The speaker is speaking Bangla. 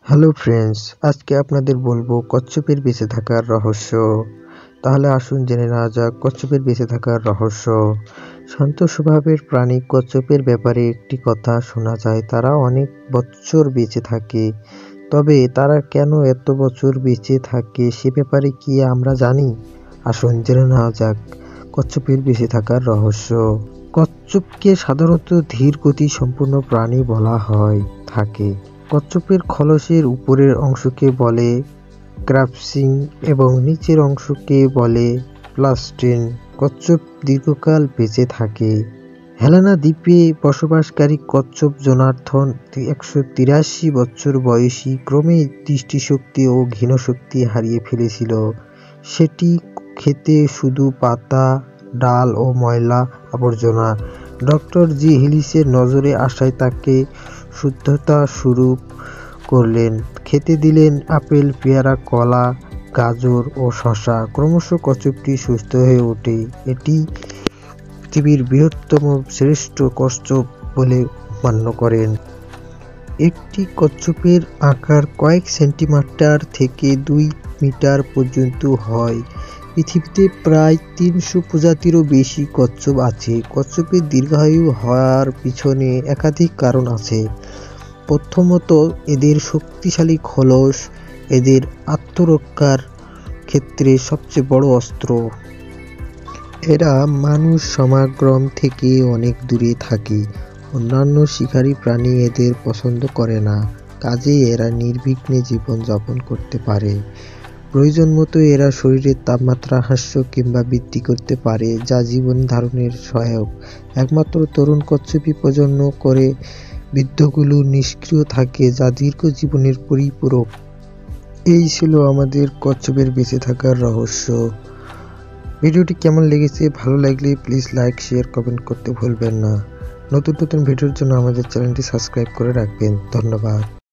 হ্যালো ফ্রেন্ডস, আজকে আপনাদের বলবো কচ্ছপের বেঁচে থাকার রহস্য। তাহলে আসুন জেনে নেওয়া যাক কচ্ছপের বেঁচে থাকার রহস্য। শান্ত স্বভাবের প্রাণী কচ্ছপের ব্যাপারে একটি কথা শোনা যায়, তারা অনেক বছর বেঁচে থাকে। তবে তারা কেন এত বছর বেঁচে থাকে সে ব্যাপারে কি আমরা জানি? আসুন জেনে নেওয়া যাক কচ্ছপের বেঁচে থাকার রহস্য। কচ্ছপকে সাধারণত ধীর গতি সম্পন্ন প্রাণী বলা হয় থাকে। কচ্ছপের খোলসের উপরের অংশকে বলে ক্রাফসিং এবং নিচের অংশকে বলে প্লাস্টিন। কচ্ছপ দীর্ঘকাল বেঁচে থাকে। হেলেনা দ্বীপে বসবাসকারী কচ্ছপ জোনাথন 183 বছর বয়সী ক্রমে দৃষ্টিশক্তি ও ঘ্রাণশক্তি হারিয়ে ফেলেছিল। সেটি খেতে শুধু পাতা, ডাল ও ময়লা আবর্জনা। ডক্টর জি হিলিসের নজরে আসায় তাকে শুদ্ধতা শুরু করলেন। খেতে দিলেন আপেল, পেয়ারা, কলা, গাজর ও শসা। ক্রমশ কচ্ছপটি সুস্থ হয়ে ওঠে। এটি পৃথিবীর বৃহত্তম শ্রেষ্ঠ কচ্ছপ বলে মান্য করেন। একটি কচ্ছপের আকার কয়েক সেন্টিমিটার থেকে 2 মিটার পর্যন্ত হয়। পৃথিবীতে প্রায় 300 প্রজাতিরও বেশি কচ্ছপ আছে। কচ্ছপের দীর্ঘায়ু হওয়ার পিছনে একাধিক কারণ আছে। প্রথমত, এদের শক্তিশালী খোলস এদের আত্মরক্ষার ক্ষেত্রে সবচেয়ে বড় অস্ত্র। এরা মানুষ সমাগম থেকে অনেক দূরে থাকে। অন্যান্য শিকারী প্রাণী এদের পছন্দ করে না, কাজেই এরা নির্বিঘ্নে জীবন যাপন করতে পারে। প্রয়োজন মতো এরা শরীরের তাপমাত্রা হ্রাস কিংবা বৃদ্ধি করতে পারে, যা জীবন ধারণের সহায়ক। একমাত্র তরুণ কচ্ছপই প্রজনন করে, বৃদ্ধগুলো নিষ্ক্রিয় থাকে, যা দীর্ঘ জীবনের পরিপূরক। এই ছিল আমাদের কচ্ছপের বেঁচে থাকার রহস্য। ভিডিওটি কেমন লেগেছে? ভালো লাগলে প্লিজ লাইক, শেয়ার, কমেন্ট করতে ভুলবেন না। নতুন নতুন ভিডিওর জন্য আমাদের চ্যানেলটি সাবস্ক্রাইব করে রাখবেন। ধন্যবাদ।